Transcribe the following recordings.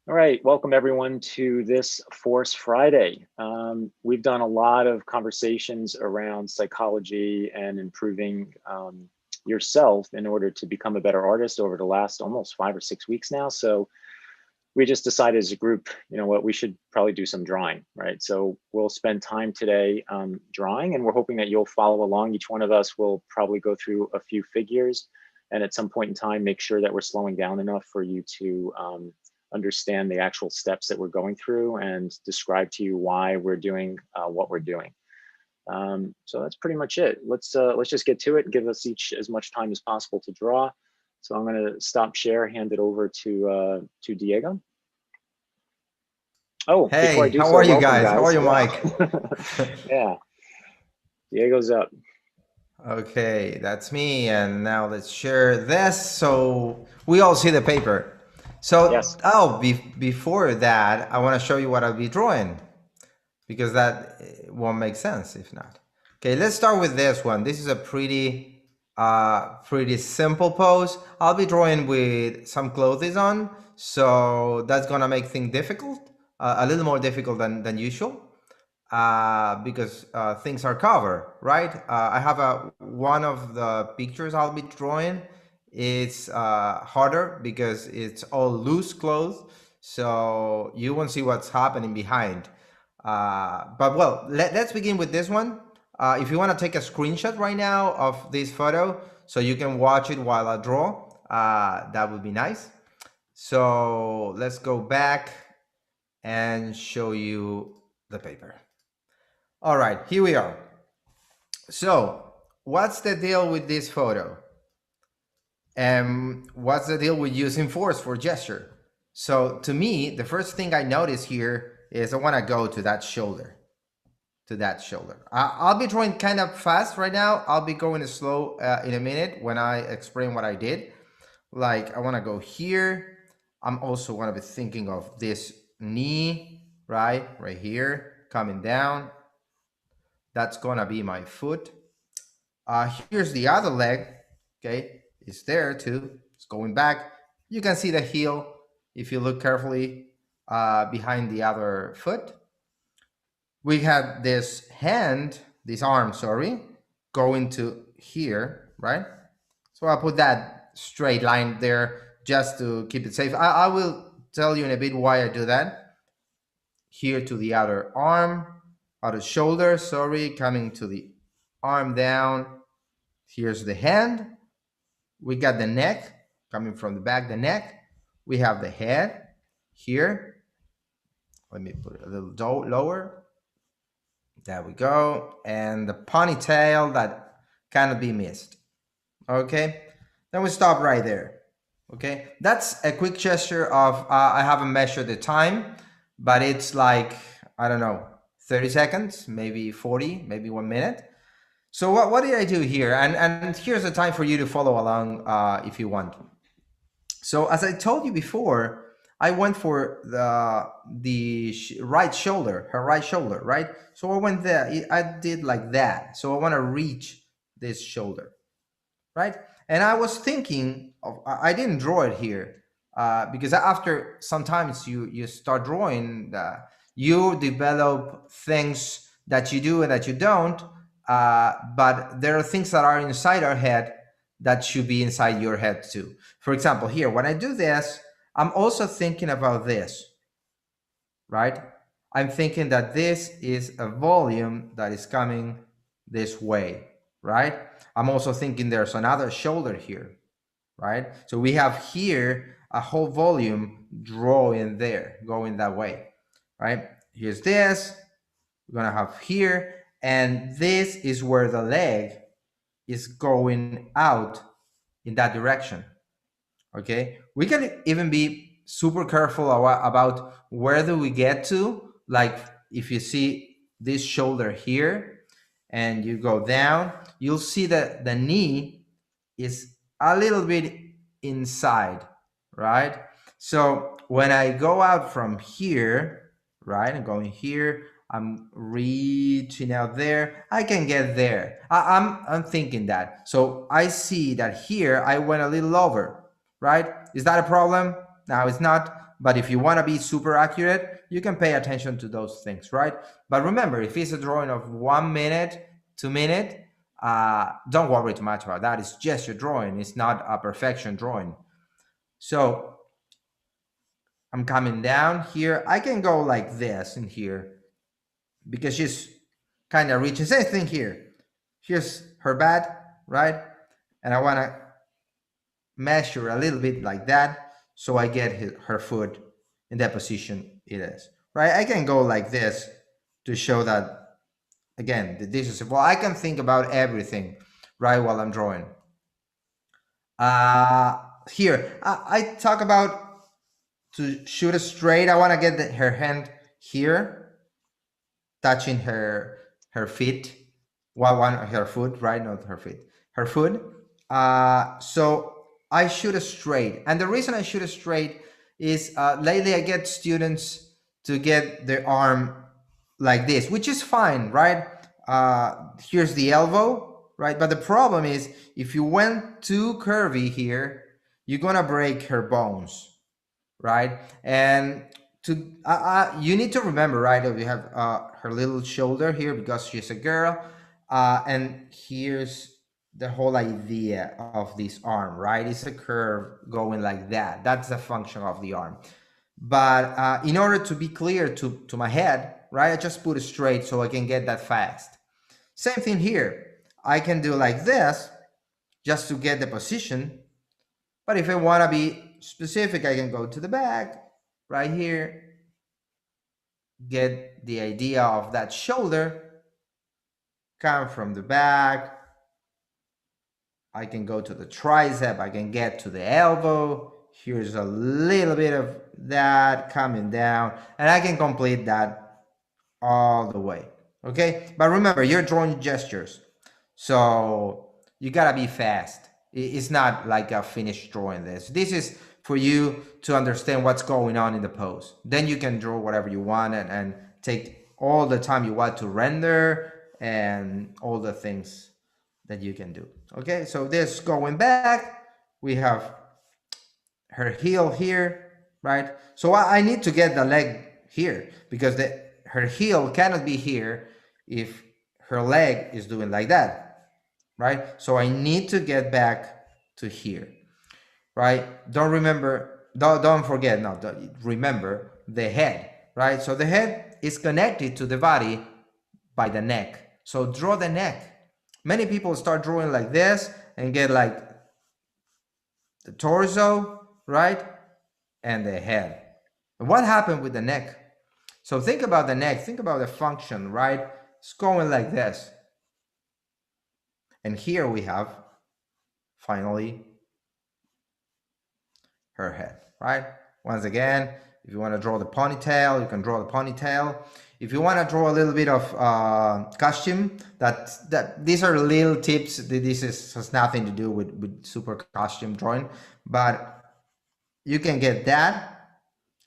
All right, welcome everyone to this Force Friday. We've done a lot of conversations around psychology and improving yourself in order to become a better artist over the last almost 5 or 6 weeks now. So we just decided as a group, you know what, we should probably do some drawing, right? So we'll spend time today drawing, and we're hoping that you'll follow along. Each one of us will probably go through a few figures, and at some point in time, make sure that we're slowing down enough for you to understand the actual steps that we're going through and describe to you why we're doing what we're doing. So that's pretty much it. Let's just get to it and give us each as much time as possible to draw. So I'm going to stop share, hand it over to Diego. Oh, before I Hey, do how so, are you welcome guys? How are guys. you, Wow. Mike? Yeah, Diego's up. Okay, that's me. And now let's share this so we all see the paper. So, Yes. before that, I want to show you what I'll be drawing because that won't make sense if not. Okay, let's start with this one. This is a pretty simple pose. I'll be drawing with some clothes on, so that's gonna make things difficult, a little more difficult than usual. Because things are covered, right? I have one of the pictures I'll be drawing. It's harder because it's all loose clothes, so you won't see what's happening behind. But well, let's begin with this one. If you want to take a screenshot right now of this photo so you can watch it while I draw, that would be nice. So let's go back and show you the paper. All right, here we are. So what's the deal with this photo? And what's the deal with using force for gesture? So to me, the first thing I notice here is I want to go to that shoulder, I'll be drawing kind of fast right now. I'll be going slow in a minute when I explain what I did. Like I want to go here. I'm also going to be thinking of this knee, right here, coming down. That's gonna be my foot. Here's the other leg. Okay, it's there too. It's going back. You can see the heel if you look carefully behind the other foot. We have this hand, this arm, sorry, going to here, right? So I'll put that straight line there just to keep it safe. I will tell you in a bit why I do that. Here to the other arm, other shoulder, sorry, coming to the arm down. Here's the hand. We got the neck coming from the back, the neck. We have the head here. Let me put it a little lower. There we go. And the ponytail that cannot be missed. Okay. Then we stop right there. Okay. That's a quick gesture of, I haven't measured the time, but it's like, I don't know, 30 seconds, maybe 40, maybe 1 minute. So what did I do here? And here's the time for you to follow along if you want. So as I told you before, I went for the right shoulder, her right shoulder, right? So I went there, I did like that. So I want to reach this shoulder, right? And I was thinking of, I didn't draw it here because after sometimes you start drawing, you develop things that you do and that you don't. But there are things that are inside our head that should be inside your head too. For example, here, when I do this, I'm also thinking about this, right? I'm thinking that this is a volume that is coming this way, right? I'm also thinking there's another shoulder here, right? So we have here a whole volume drawing there, going that way, right? Here's this, we're gonna have here, and this is where the leg is going out in that direction, okay? We can even be super careful about where do we get to. Like if you see this shoulder here and you go down, you'll see that the knee is a little bit inside, right? So when I go out from here, right, I'm going here, I'm reaching out there, I can get there. I'm thinking that. So I see that here I went a little over, right? Is that a problem? No, it's not. But if you want to be super accurate, you can pay attention to those things, right? But remember, if it's a drawing of 1 minute, 2 minute, don't worry too much about that. It's just your drawing. It's not a perfection drawing. So I'm coming down here. I can go like this in here because she's kind of reaching. Same thing here. Here's her bed, right? And I want to measure a little bit like that so I get her foot in that position it is, right? I can go like this to show that, again, this is, well, I can think about everything, right, while I'm drawing. Here, I talk about to shoot it straight. I want to get her hand here, touching her feet. One her foot, right? Not her feet. Her foot. So I shoot it straight, and the reason I shoot it straight is lately I get students to get their arm like this, which is fine, right? Here's the elbow, right? But the problem is if you went too curvy here, you're gonna break her bones, right? And to you need to remember, right? That we have her little shoulder here because she's a girl, and here's the whole idea of this arm, right? It's a curve going like that. That's the function of the arm. But in order to be clear to my head, right, I just put it straight so I can get that fast. Same thing here. I can do like this just to get the position. But if I want to be specific, I can go to the back right here, get the idea of that shoulder, come from the back. I can go to the tricep, I can get to the elbow. Here's a little bit of that coming down, and I can complete that all the way. Okay, but remember, you're drawing gestures, so you gotta be fast. It's not like a finished drawing. This is for you to understand what's going on in the pose. Then you can draw whatever you want and take all the time you want to render and all the things that you can do. Okay, so this going back, we have her heel here, right? So I need to get the leg here because her heel cannot be here if her leg is doing like that, right? So I need to get back to here, right? Don't forget, no, remember the head, right? So the head is connected to the body by the neck. So draw the neck. Many people start drawing like this and get like the torso, right? And the head. What happened with the neck? So think about the neck, think about the function, right? It's going like this. And here we have, finally, her head, right? Once again, if you want to draw the ponytail, you can draw the ponytail. If you want to draw a little bit of costume, these are little tips. This has nothing to do with super costume drawing, but you can get that.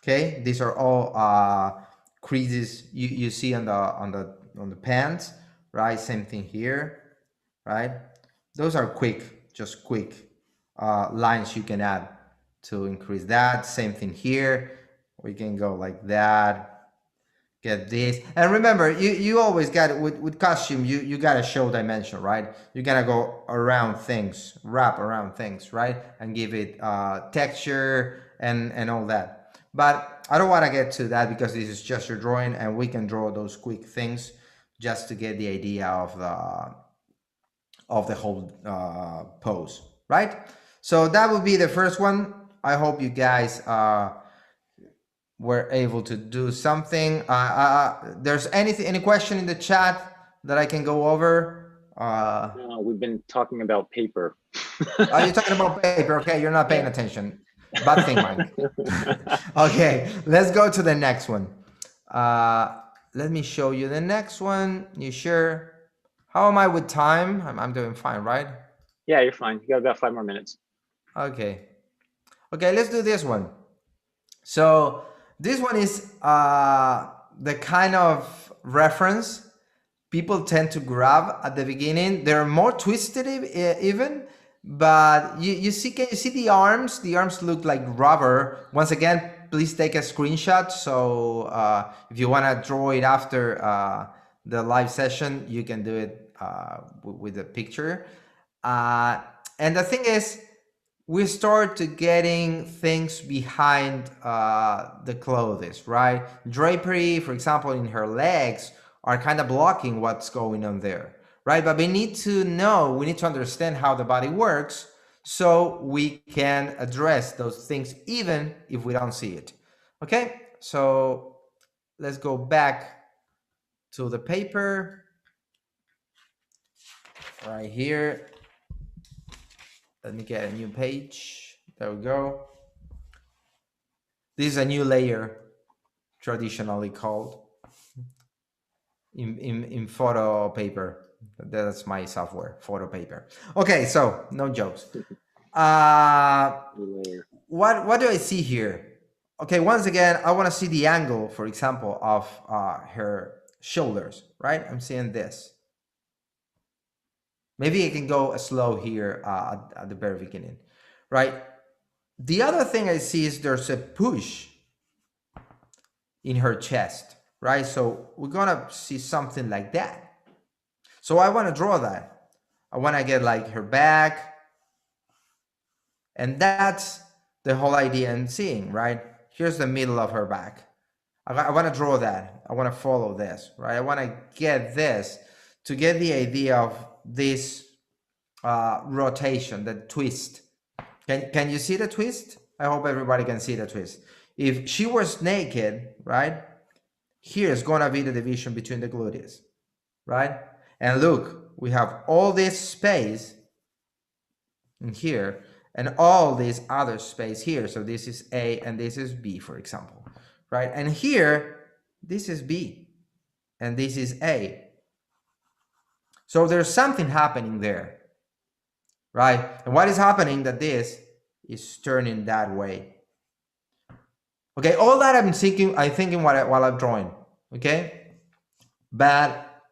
Okay, these are all creases you see on the pants, right? Same thing here, right? Those are just quick lines you can add to increase that. Same thing here. We can go like that. Get this, and remember, you always got it with costume. You gotta show dimension, right? You gotta go around things, wrap around things, right, and give it texture and all that. But I don't want to get to that because this is just your drawing, and we can draw those quick things just to get the idea of the whole pose, right? So that would be the first one. I hope you guys were able to do something. There's any question in the chat that I can go over? No, we've been talking about paper. Are you talking about paper? Okay, you're not paying attention. Bad thing, Mike. Okay, let's go to the next one. Let me show you the next one. You sure? How am I with time? I'm doing fine, right? Yeah, you're fine. You got about 5 more minutes. Okay, let's do this one. So this one is the kind of reference people tend to grab at the beginning. They're more twisted even, but you see, can you see the arms? The arms look like rubber. Once again, please take a screenshot. So if you want to draw it after the live session, you can do it with a picture. And the thing is, we start to getting things behind the clothes, right? Drapery, for example, in her legs are kind of blocking what's going on there, right? But we need to know, we need to understand how the body works so we can address those things even if we don't see it. Okay, so let's go back to the paper right here. Let me get a new page. There we go. This is a new layer, traditionally called in photo paper. That's my software, photo paper. Okay, so no jokes. What do I see here? Okay, once again, I want to see the angle, for example, of her shoulders, right? I'm seeing this. Maybe I can go slow here at the very beginning, right? The other thing I see is there's a push in her chest, right? So we're gonna see something like that. So I want to draw that. I want to get like her back, and that's the whole idea in seeing, right? Here's the middle of her back. I want to draw that. I want to follow this, right? I want to get this to get the idea of this rotation, the twist. Can you see the twist? I hope everybody can see the twist. If she was naked, right? Here's gonna be the division between the gluteus, right? And look, we have all this space in here and all this other space here. So this is A and this is B, for example, right? And here, this is B and this is A. So there's something happening there, right? And what is happening that this is turning that way. Okay, all that I'm thinking while I'm drawing, okay? But,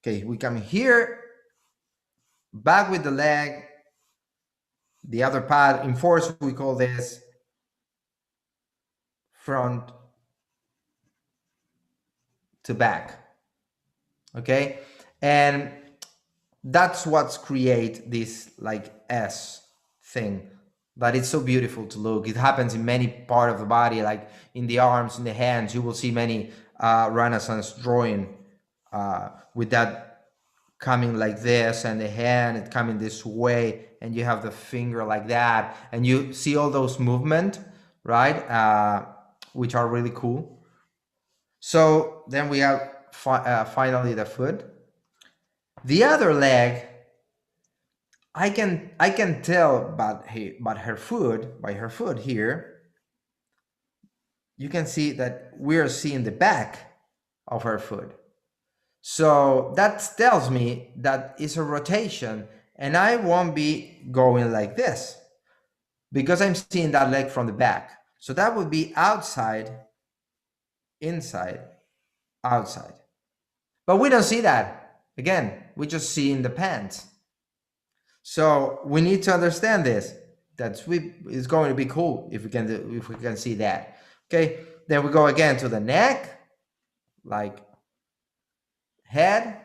okay, we come here, back with the leg, the other part. In force, we call this front to back, okay? And that's what's create this like S thing, but it's so beautiful to look. It happens in many part of the body, like in the arms, in the hands. You will see many Renaissance drawing with that coming like this, and the hand it coming this way, and you have the finger like that, and you see all those movement, right? Which are really cool. So then we have finally the foot. The other leg, I can tell by her foot here. You can see that we are seeing the back of her foot. So that tells me that it's a rotation, and I won't be going like this because I'm seeing that leg from the back. So that would be outside, inside, outside. But we don't see that. Again, we just see in the pants. So we need to understand this. It's going to be cool if we can see that. Okay, then we go again to the neck, like head.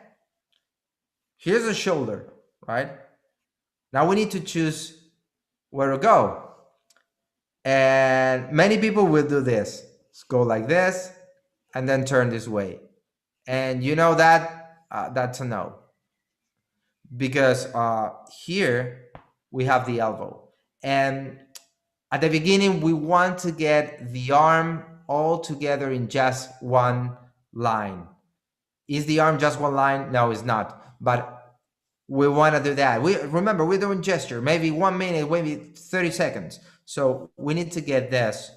Here's the shoulder, right? Now we need to choose where to go. And many people will do this. Let's go like this and then turn this way. And you know that that's a no. Because here we have the elbow. And at the beginning, we want to get the arm all together in just one line. Is the arm just one line? No, it's not. But we want to do that. Remember, we're doing gesture, maybe 1 minute, maybe 30 seconds. So we need to get this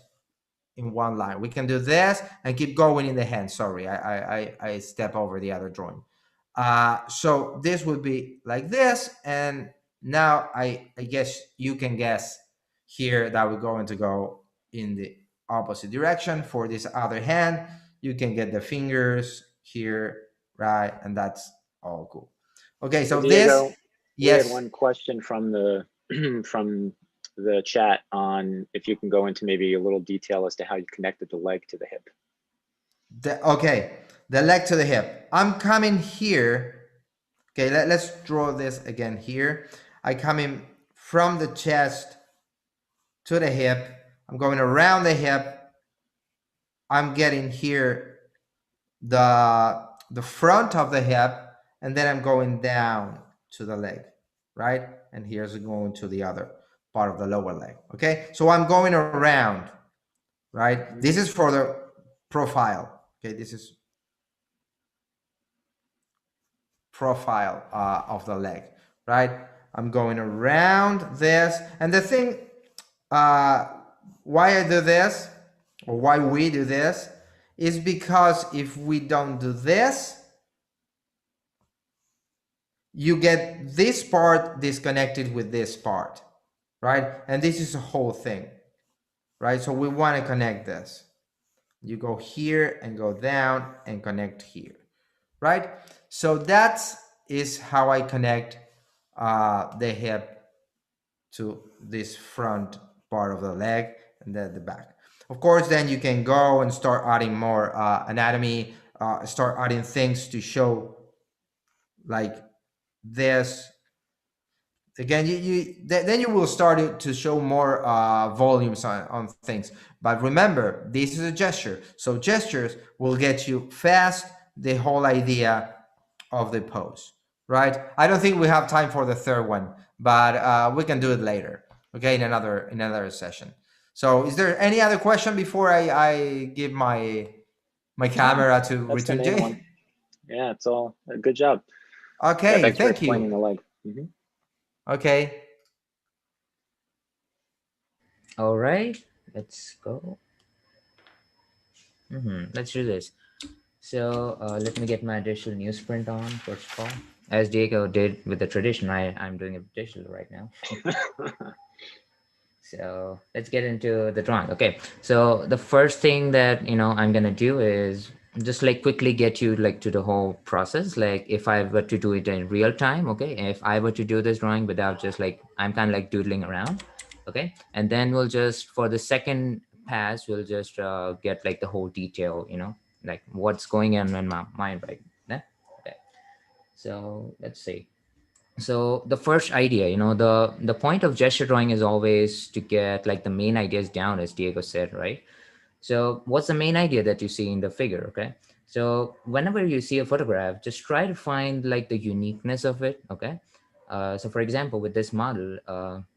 in one line. We can do this and keep going in the hand. Sorry, I step over the other drawing. So this would be like this. And now I guess you can guess here that we're going to go in the opposite direction. For this other hand, you can get the fingers here, right? And that's all cool. Okay, so this, Diego, we had yes. one question from the from the chat on if you can go into maybe a little detail as to how you connected the leg to the hip. Okay, the leg to the hip. I'm coming here. Okay, let's draw this again here. I come in from the chest to the hip. I'm going around the hip. I'm getting here the front of the hip, and then I'm going down to the leg, right? And here's going to the other part of the lower leg. Okay, so I'm going around, right? This is for the profile. Okay, this is profile of the leg, right? I'm going around this, and the thing, uh, why I do this, or why we do this, is because if we don't do this, you get this part disconnected with this part, right? And this is a whole thing, right? So we want to connect this. You go here and go down and connect here, right? So that is how I connect the hip to this front part of the leg and then the back. Of course, then you can go and start adding more anatomy, start adding things to show like this. Again, then you will start to show more volumes on things. But remember, this is a gesture. So gestures will get you fast the whole idea of the pose, right? I don't think we have time for the third one, but we can do it later, okay, in another session. So is there any other question before I give my No, camera to that's the Return main J? one. Yeah, it's all a good job. Yeah, Okay, thanks for thank explaining you. the leg. Okay. All right, let's go. Let's do this. So let me get my digital newsprint on first of all. As Diego did with the tradition, I'm doing it digital right now. So let's get into the drawing. Okay. So the first thing that I'm gonna do is just like quickly get you like to the whole process. Like if I were to do it in real time, okay. If I were to do this drawing without just like I'm kind of like doodling around, okay. And then we'll just for the second pass we'll just get like the whole detail, like what's going on in my mind right now. Okay. So let's see. So the first idea, the point of gesture drawing is always to get like the main ideas down, as Diego said, right? So what's the main idea that you see in the figure? Okay. So whenever you see a photograph, just try to find like the uniqueness of it. Okay. So for example, with this model,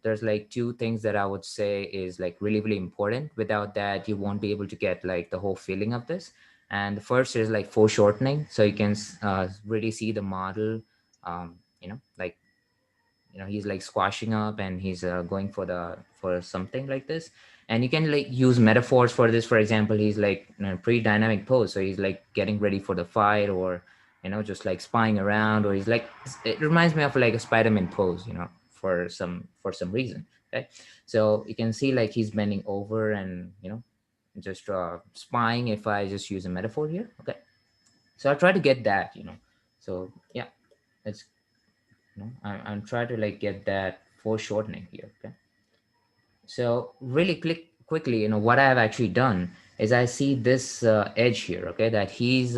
there's like two things that I would say is like really, really important. Without that, you won't be able to get like the whole feeling of this. And the first is like foreshortening. So you can really see the model, like he's like squashing up and he's going for something like this. And you can like use metaphors for this. For example, he's like in a pretty dynamic pose, so he's like getting ready for the fight, or just like spying around, or he's like, it reminds me of like a Spider-Man pose, for some reason. Okay. So you can see like he's bending over and just spying, if I just use a metaphor here. Okay. So I try to get that. So yeah, it's I'm trying to like get that foreshortening here. Okay. So really quickly, what I have actually done is I see this edge here. Okay. That he's,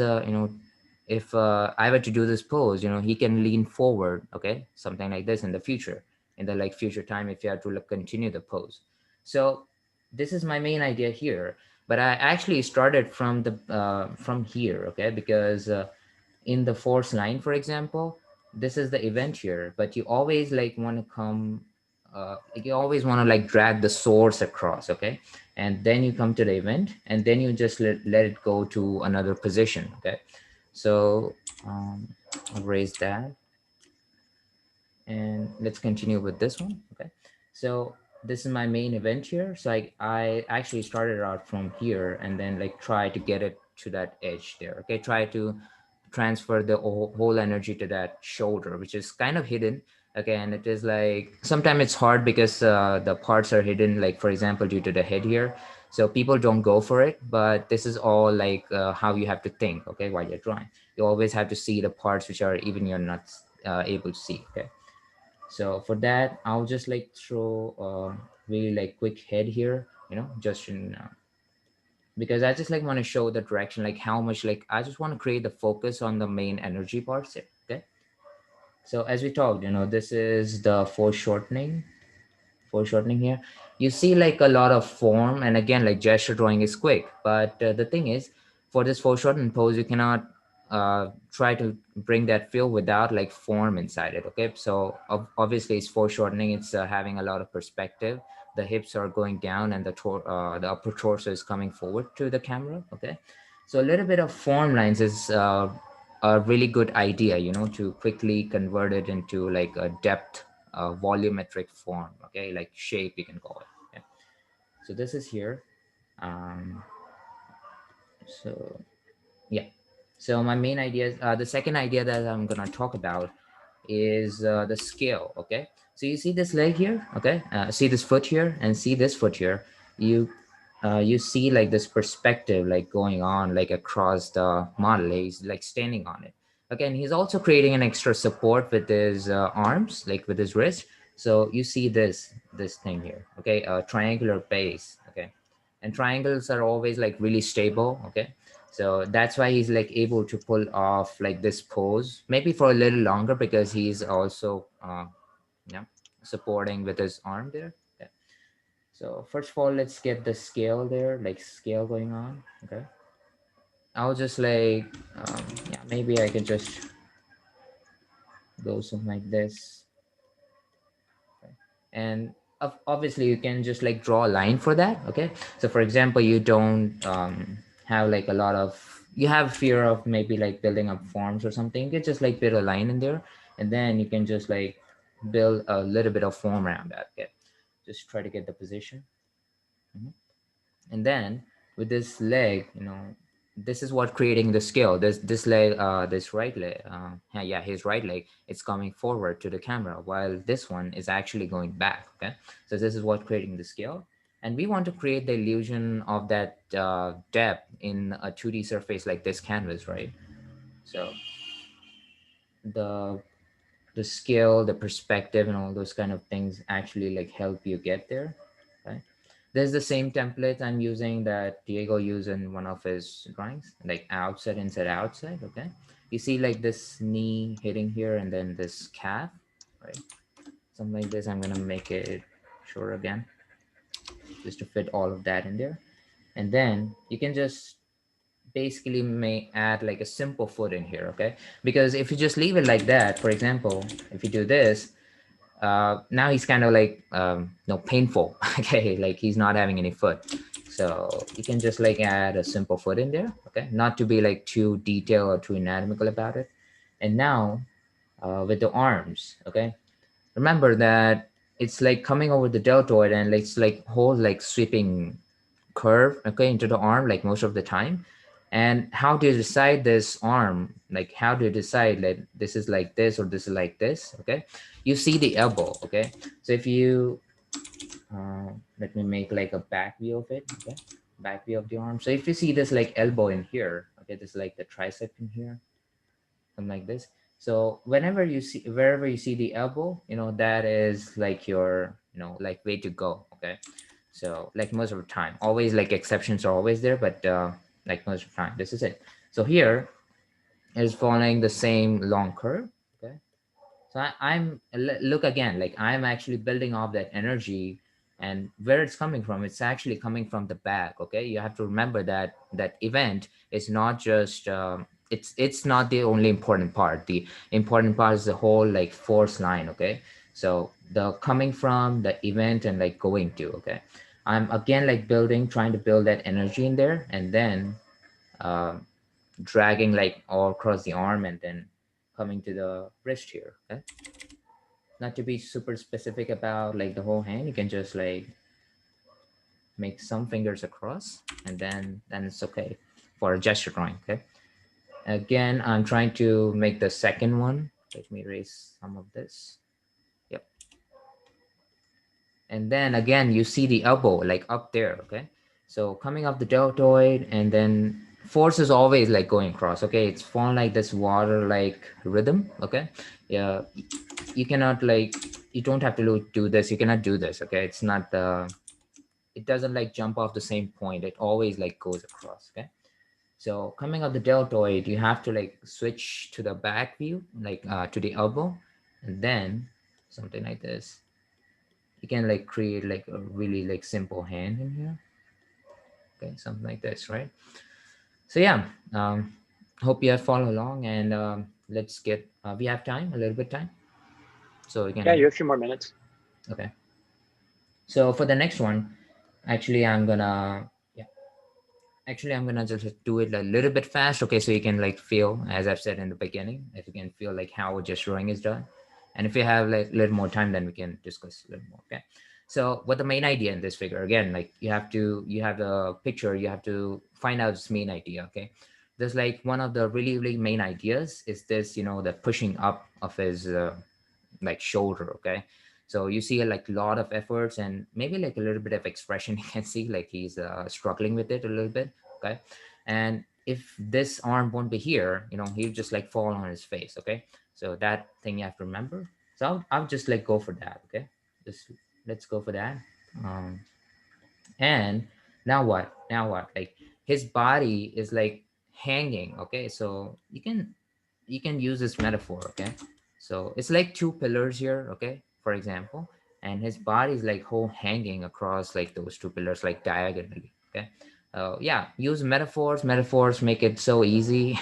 if I were to do this pose, he can lean forward. Okay. Something like this in the future, in the like future time, if you have to like continue the pose. So this is my main idea here, but I actually started from here. Okay. Because in the force line, for example, this is the event here, but you always like want to come, like you always want to like drag the source across. Okay. And then you come to the event, and then you just let it go to another position. Okay. So I'll raise that, and let's continue with this one. Okay. So this is my main event here. So I actually started out from here and then like try to get it to that edge there. Okay. Try to transfer the whole energy to that shoulder, which is kind of hidden. Okay. And it is like sometimes it's hard because the parts are hidden, like for example due to the head here. So people don't go for it, but this is all like how you have to think. Okay. While you're drawing, you always have to see the parts which are even you're not able to see. Okay. So for that, I'll just like throw really like quick head here, just in because I just like want to show the direction, like how much, like I just want to create the focus on the main energy parts here. Okay. So as we talked, this is the foreshortening here. You see like a lot of form, and again, like gesture drawing is quick, but the thing is, for this foreshortened pose, you cannot try to bring that feel without like form inside it. Okay, so obviously it's foreshortening, it's having a lot of perspective. The hips are going down, and the upper torso is coming forward to the camera. Okay, so a little bit of form lines is a really good idea, to quickly convert it into like a depth, volumetric form. Okay, like shape you can call it. Okay. So this is here. um so yeah, so my main idea is, the second idea that I'm gonna talk about is the scale. Okay, so you see this leg here. Okay, see this foot here, and see this foot here. You see like this perspective like going on like across the model. He's like standing on it. Okay, and he's also creating an extra support with his arms, like with his wrist. So you see this thing here. Okay, a triangular base. Okay, and triangles are always like really stable. Okay, so that's why he's like able to pull off like this pose maybe for a little longer, because he's also yeah, supporting with his arm there. Yeah. So first of all, let's get the scale there, like scale going on. Okay, I'll just like yeah, maybe I can just go something like this. Okay. And obviously you can just like draw a line for that. Okay, so for example, you don't have like a lot of, you have fear of maybe like building up forms or something, you can just like build a line in there, and then you can just like build a little bit of form around that. Okay, just try to get the position. Mhm. And then with this leg, this is what creating the scale. This leg, this right leg, yeah, his right leg, it's coming forward to the camera, while this one is actually going back. Okay, so this is what creating the scale, and we want to create the illusion of that depth in a 2D surface like this canvas, right? So the the scale, the perspective, and all those kind of things actually like help you get there. Okay. There's the same template I'm using that Diego used in one of his drawings, like outside, inside, outside. Okay. You see like this knee hitting here, and then this calf, right? Something like this. I'm gonna make it sure again, just to fit all of that in there. And then you can just basically may add like a simple foot in here. Okay, because if you just leave it like that, for example, if you do this, now he's kind of like no, painful. Okay, like he's not having any foot, so you can just like add a simple foot in there. Okay, not to be like too detailed or too anatomical about it. And now with the arms. Okay, remember that it's like coming over the deltoid, and it's like whole like sweeping curve, okay, into the arm like most of the time. And how do you decide this arm, like how do you decide that this is like this or this is like this? Okay, you see the elbow. Okay, so if you let me make like a back view of it. Okay, back view of the arm. So if you see this like elbow in here, okay, this is like the tricep in here, something like this. So whenever you see, wherever you see the elbow, that is like your, like way to go. Okay, so like most of the time, always like exceptions are always there, but like most of the time, this is it. So here is following the same long curve. Okay, so look again, like I'm actually building off that energy, and where it's coming from, it's actually coming from the back. Okay, you have to remember that that event is not just it's not the only important part. The important part is the whole like force line. Okay, so the coming from the event and like going to. Okay, I'm again like trying to build that energy in there, and then um dragging like all across the arm, and then coming to the wrist here. Okay, not to be super specific about like the whole hand, you can just like make some fingers across, and then it's okay for a gesture drawing. Okay, again, I'm trying to make the second one. Let me erase some of this. Yep. And then again, you see the elbow like up there. Okay, so coming up the deltoid, and then force is always like going across. Okay, it's formed like this water like rhythm. Okay, yeah, you cannot like, you don't have to do this. You cannot do this. Okay, it's not the. It doesn't like jump off the same point. It always like goes across. Okay. So coming up the deltoid, you have to like switch to the back view, like to the elbow, and then something like this. You can like create like a really like simple hand in here. Okay, something like this, right? So yeah, hope you have followed along, and let's get. We have time, a little bit time, so we Yeah, can. you have a few more minutes. Okay. So for the next one, actually, I'm gonna just do it a little bit fast, okay, so you can like feel, as I've said in the beginning, if you can feel like how just drawing is done. And if you have like a little more time, then we can discuss a little more. Okay, so what the main idea in this figure, again, like you have the picture, you have to find out its main idea. Okay, there's like one of the really really main ideas is this, the pushing up of his like shoulder. Okay, so you see like a lot of efforts and maybe like a little bit of expression. You can see like he's struggling with it a little bit. Okay, and if this arm won't be here, he'll just like fall on his face. Okay, so that thing you have to remember. So I'll just like go for that. Okay, just let's go for that. And now what, like his body is like hanging. Okay, so you can use this metaphor. Okay, so it's like two pillars here. Okay, for example, and his body is like whole hanging across like those two pillars like diagonally. Okay, yeah, use metaphors make it so easy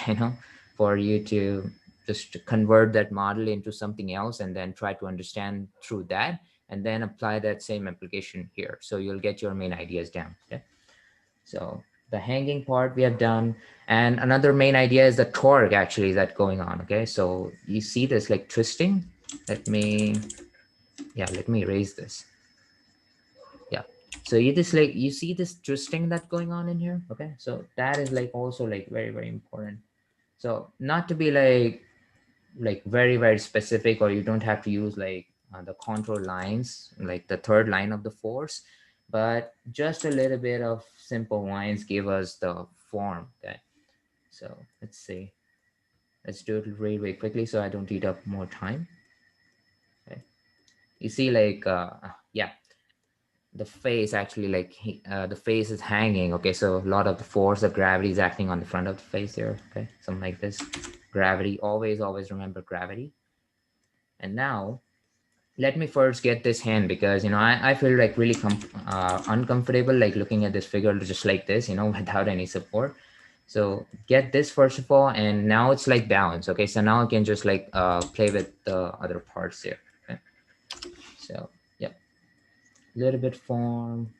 for you to just convert that model into something else and then try to understand through that, and then apply that same application here, so you'll get your main ideas down. Okay, so the hanging part we have done. And another main idea is the torque actually that going on. Okay, so you see this like twisting. Let me erase this. Yeah, so you see this twisting that going on in here. Okay, so that is like also like very very important. So not to be like very very specific, or you don't have to use like the contour lines, like the third line of the force, but just a little bit of simple lines give us the form. Okay, so let's see, let's do it really really quickly so I don't eat up more time. Okay, you see like yeah, the face actually like the face is hanging. Okay, so a lot of the force of gravity is acting on the front of the face here. Okay, something like this. Gravity, always remember gravity. And now let me first get this hand, because I feel like really uncomfortable like looking at this figure just like this, without any support. So get this first of all, and now it's like balance. Okay, so now I can just like play with the other parts here. Okay, so yep, little bit form.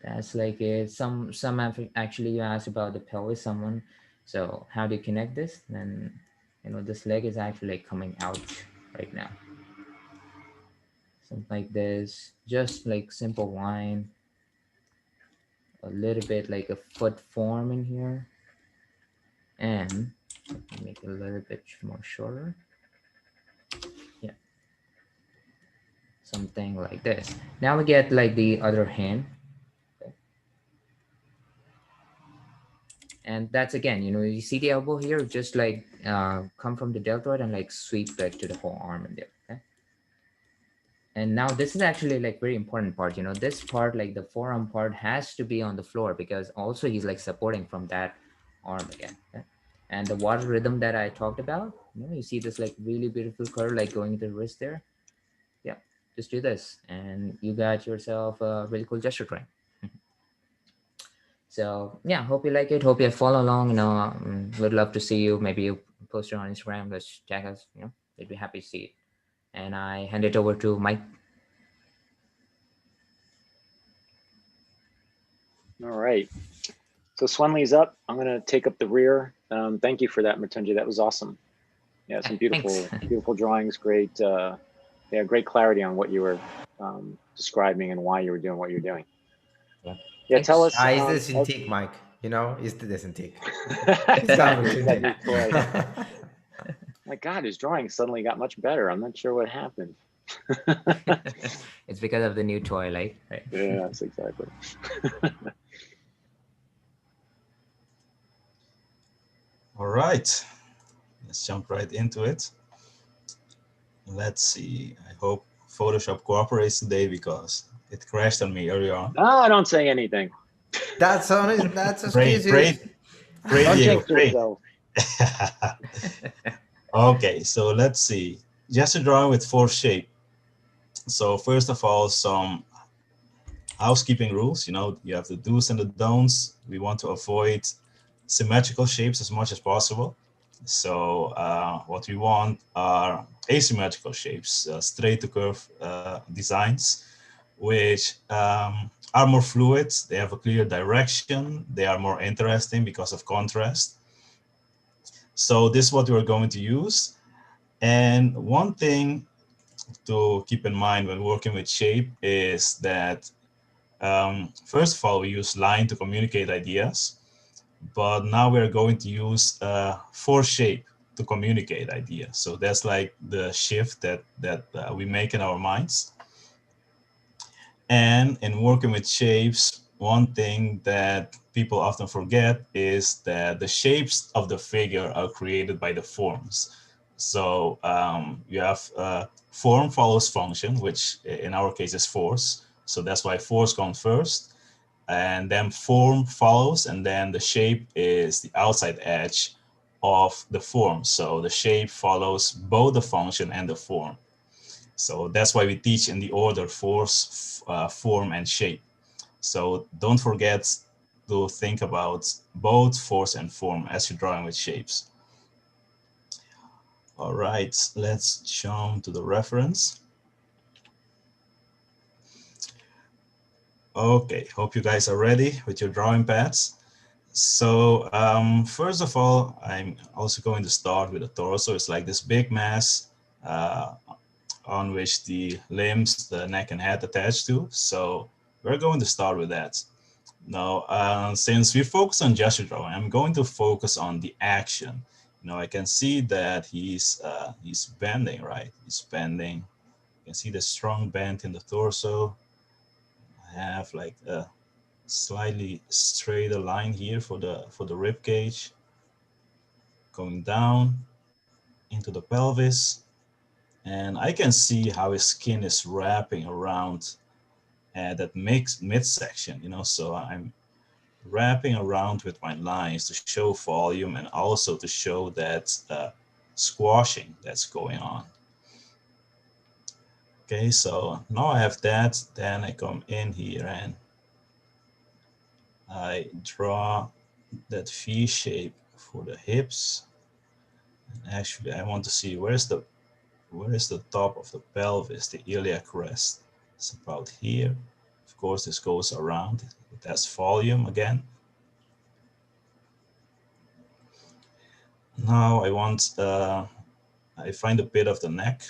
That's like it. Actually you asked about the pelvis, someone. So how do you connect this? Then this leg is actually like coming out right now, something like this, just like simple line, a little bit like a foot form in here, and let me make it a little bit more shorter. Yeah, something like this. Now we get like the other hand. Okay. And that's again, you see the elbow here, just like come from the deltoid and like sweep like to the whole arm in there. Okay, and now this is actually like very important part. This part, like the forearm part, has to be on the floor, because also he's like supporting from that arm again. Okay? And the water rhythm that I talked about, you see this like really beautiful curve like going to the wrist there. Yeah, just do this and you got yourself a really cool gesture drawing. So yeah, hope you like it, hope you follow along. Would love to see you. Maybe you post it on Instagram, let's check us. We'd be happy to see it. And I hand it over to Mike. All right. So Swenley's up. I'm going to take up the rear. Thank you for that, Matunji. That was awesome. Yeah, some beautiful, beautiful drawings. Great, great clarity on what you were describing and why you were doing what you're doing. Yeah, Thanks. tell us. It's the Cintiq, Mike. It's the Cintiq. It's the That new opportunity. toy. My God, his drawing suddenly got much better. I'm not sure what happened. It's because of the new toy, right? Yes, exactly. All right, let's jump right into it. Let's see. I hope Photoshop cooperates today because it crashed on me earlier on. No, don't say anything. That's Pray, excuses. pray, pray, Don't Diego, jinx pray. yourself. Okay, so let's see. Just a drawing with four shape. So first of all, some housekeeping rules. You know, you have the do's and the don'ts. We want to avoid symmetrical shapes as much as possible. So what we want are asymmetrical shapes, straight to curve designs, which are more fluid. They have a clear direction. They are more interesting because of contrast. So this is what we're going to use. And one thing to keep in mind when working with shape is that first of all, we use line to communicate ideas, but now we're going to use for shape to communicate ideas. So that's like the shift that we make in our minds. And in working with shapes, one thing that people often forget is that the shapes of the figure are created by the forms. So you have form follows function, which in our case is force. So that's why force comes first. And then form follows, and then the shape is the outside edge of the form. So the shape follows both the function and the form. So that's why we teach in the order force, form, and shape. So don't forget to think about both force and form as you're drawing with shapes. All right, let's jump to the reference. Okay, hope you guys are ready with your drawing pads. So first of all, I'm also going to start with the torso. It's like this big mass on which the limbs, the neck and head attach to. So we're going to start with that. Now, since we focus on gesture drawing, I'm going to focus on the action. You know, I can see that he's bending, right? He's bending. You can see the strong bend in the torso. I have like a slightly straighter line here for the rib cage, going down into the pelvis, and I can see how his skin is wrapping around that midsection, you know. So I'm wrapping around with my lines to show volume and also to show that squashing that's going on. Okay, so now I have that. Then I come in here and I draw that V shape for the hips. And actually, I want to see where is the top of the pelvis, the iliac crest. It's about here. Of course, this goes around. It has volume again. Now I find a bit of the neck,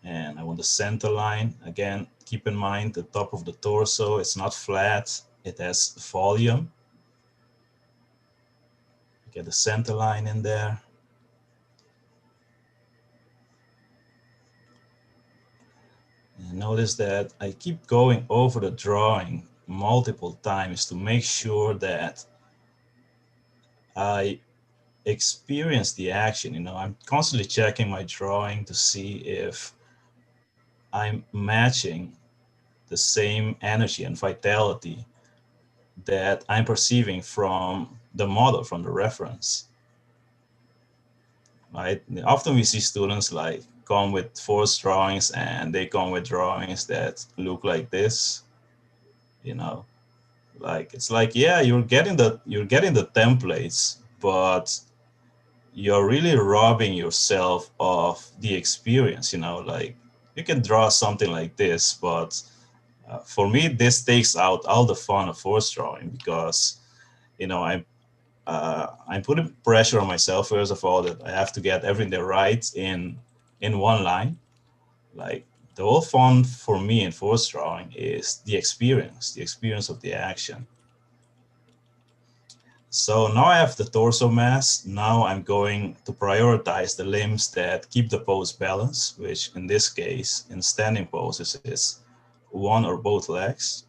and I want the center line. Again, keep in mind the top of the torso, it's not flat, it has volume. Get the center line in there. And notice that I keep going over the drawing multiple times to make sure that I experience the action. You know, I'm constantly checking my drawing to see if I'm matching the same energy and vitality that I'm perceiving from the model, from the reference. Right? Often we see students like come with forced drawings and they come with drawings that look like this, you know, like it's like, yeah, you're getting the templates, but you're really robbing yourself of the experience, you know. Like you can draw something like this, but for me this takes out all the fun of forced drawing because, you know, I'm putting pressure on myself first of all that I have to get everything right in one line. Like the whole fun for me in force drawing is the experience of the action. So now I have the torso mass. Now I'm going to prioritize the limbs that keep the pose balance, which in this case, in standing poses, is one or both legs.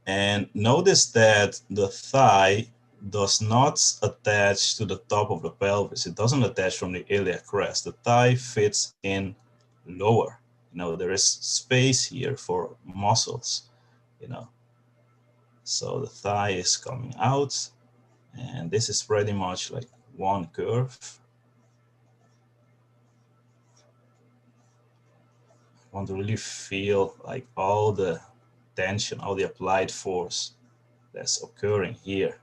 And notice that the thigh does not attach to the top of the pelvis. It doesn't attach from the iliac crest. The thigh fits in lower. There is space here for muscles, So the thigh is coming out, and this is pretty much like one curve. I want to really feel like all the tension, all the applied force that's occurring here.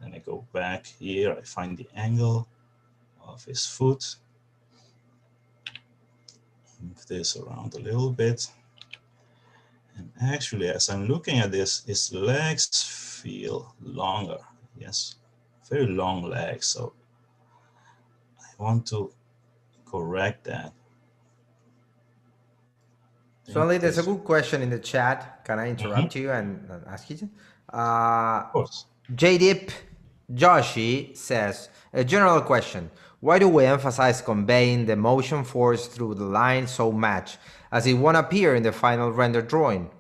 Then I go back here, I find the angle of his foot. Move this around a little bit. And actually, as I'm looking at this, his legs feel longer. Yes, very long legs. So I want to correct that. So there's a good question in the chat. Can I interrupt Mm-hmm. you and ask you? Of course. JDip Joshi says, a general question. Why do we emphasize conveying the motion force through the line so much as it won't appear in the final render drawing?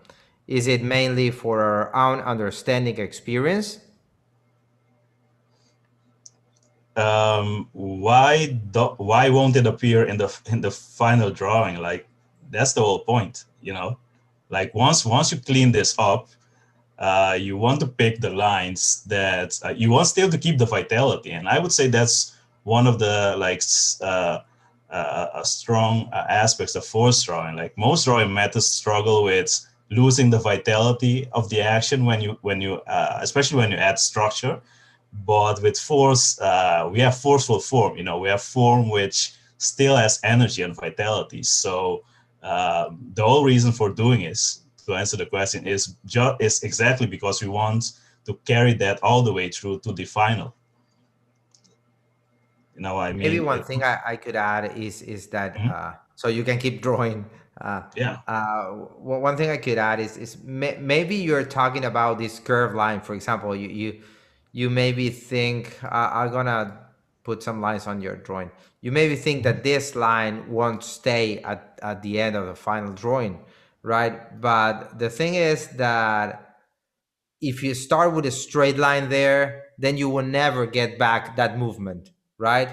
Is it mainly for our own understanding experience? Why won't it appear in the final drawing? Like, that's the whole point, Like once you clean this up, you want to pick the lines that you want still to keep the vitality, and I would say that's one of the strong aspects of force drawing. Like most drawing methods struggle with losing the vitality of the action when you especially when you add structure. But with force, we have forceful form. We have form which still has energy and vitality. So the whole reason for doing is, to answer the question, is exactly because we want to carry that all the way through to the final. Maybe one thing I could add is that so you can keep drawing. Yeah. One thing I could add is maybe you're talking about this curved line. For example, you maybe think I'm gonna put some lines on your drawing. You maybe think that this line won't stay at the end of the final drawing, right? But the thing is that if you start with a straight line there, then you will never get back that movement, right?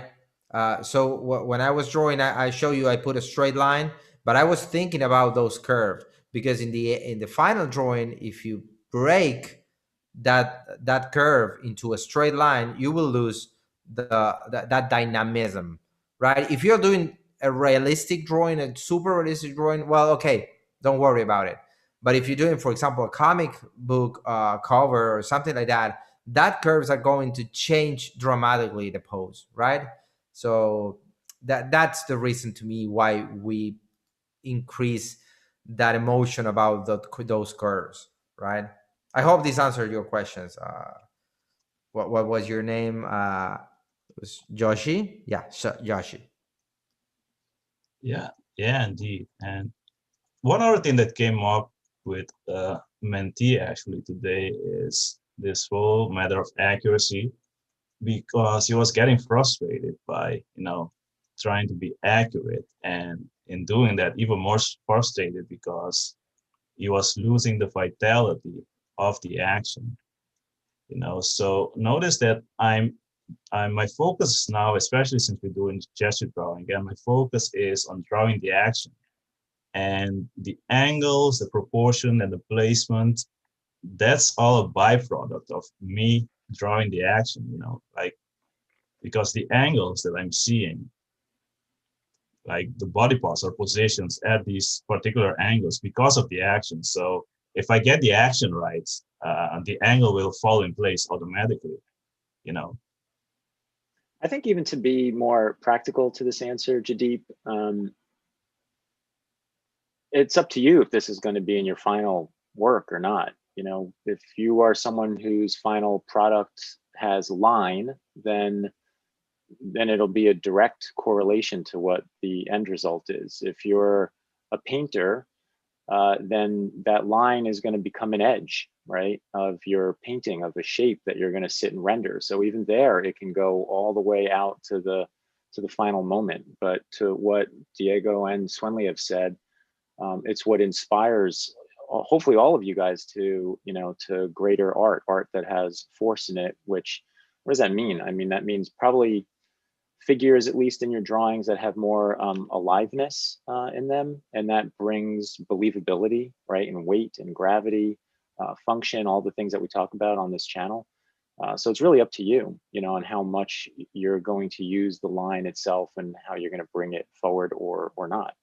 So when I was drawing, I show you I put a straight line, but I was thinking about those curves because in the final drawing, if you break that curve into a straight line, you will lose that dynamism, right? If you're doing a realistic drawing, a super realistic drawing, well, okay, don't worry about it. But if you're doing, for example, a comic book cover or something like that, that curves are going to change dramatically the pose, right? So that's the reason to me why we increase that emotion about those curves, right? I hope this answered your questions. What was your name? It was Joshi? Yeah, Joshi. Yeah, indeed. And one other thing that came up with mentee actually today is this whole matter of accuracy, because he was getting frustrated by trying to be accurate, and in doing that even more frustrated because he was losing the vitality of the action. So notice that my focus now, especially since we're doing gesture drawing again, my focus is on drawing the action, and the angles, the proportion, and the placement, that's all a byproduct of me drawing the action, like, because the angles that I'm seeing, like the body parts are positioned at these particular angles because of the action. So if I get the action right, the angle will fall in place automatically, I think even to be more practical to this answer, Jadip, it's up to you if this is going to be in your final work or not. If you are someone whose final product has line, then it'll be a direct correlation to what the end result is. If you're a painter, then that line is going to become an edge, right, of your painting, of a shape that you're going to sit and render. So even there, it can go all the way out to the final moment. But to what Diego and Swenley have said, it's what inspires hopefully all of you guys to, to greater art that has force in it. Which, what does that mean? I mean, that means probably figures, at least in your drawings, that have more aliveness in them, and that brings believability, right? And weight and gravity, function, all the things that we talk about on this channel. So it's really up to you, on how much you're going to use the line itself and how you're going to bring it forward or not.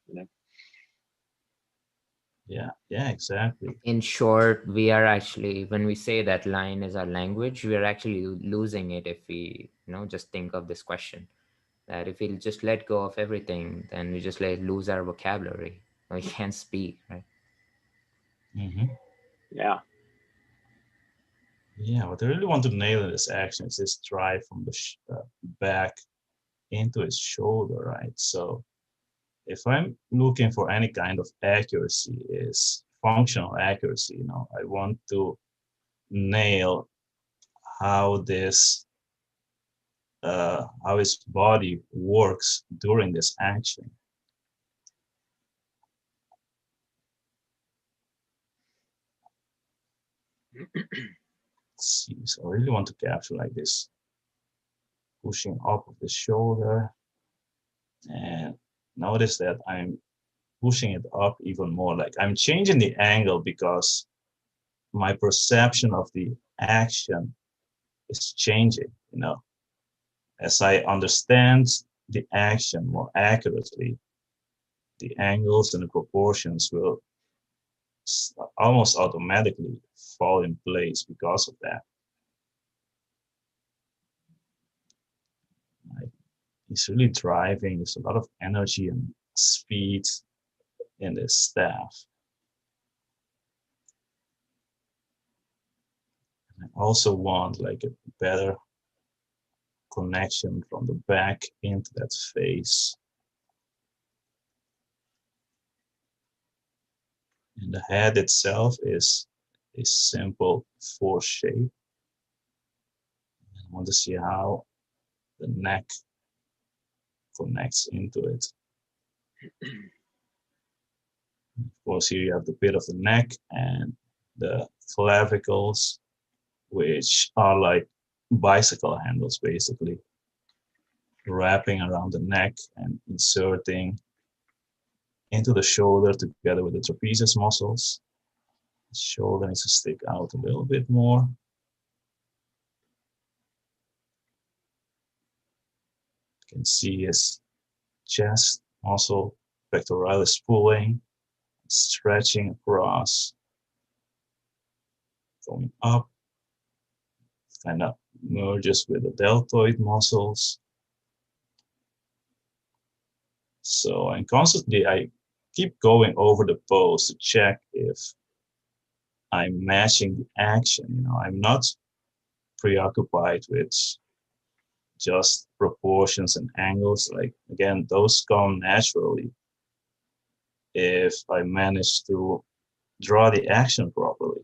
Yeah, exactly. In short, we are actually, when we say that line is our language, we are actually losing it if we, just think of this question. That if we just let go of everything, then we just lose our vocabulary. We can't speak, right? Mm-hmm. Yeah. Yeah, what I really want to nail in this action is this drive from the back into his shoulder, right? So if I'm looking for any kind of accuracy, is functional accuracy. I want to nail how how his body works during this action. Let's see, so I really want to capture like this pushing up of the shoulder, and notice that I'm pushing it up even more. Like I'm changing the angle because my perception of the action is changing, as I understand the action more accurately, the angles and the proportions will almost automatically fall in place because of that. Like, it's really driving. There's a lot of energy and speed in this staff. I also want like a better connection from the back into that face. And the head itself is a simple four shape. I want to see how the neck connects into it. Of course, here you have the pit of the neck and the clavicles, which are like bicycle handles, basically, wrapping around the neck and inserting into the shoulder together with the trapezius muscles. The shoulder needs to stick out a little bit more. You can see his chest muscle, pectoralis pulling, stretching across, going up, kind of merges with the deltoid muscles. So, and constantly I keep going over the pose to check if I'm matching the action. I'm not preoccupied with just proportions and angles. Like, again, those come naturally if I manage to draw the action properly.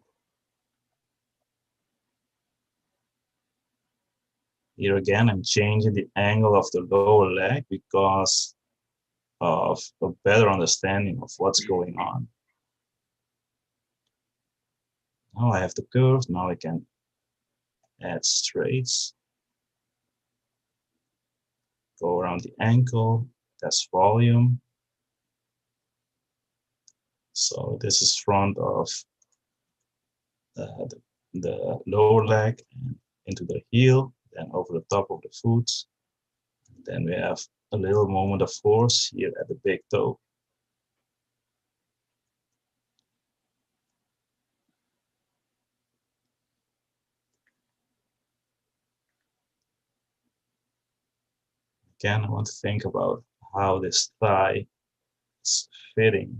Here again, I'm changing the angle of the lower leg because of a better understanding of what's going on. Now I have the curve, now I can add straights. Go around the ankle, that's volume. So this is front of the lower leg and into the heel, then over the top of the foot. Then we have a little moment of force here at the big toe. Again, I want to think about how this thigh is fitting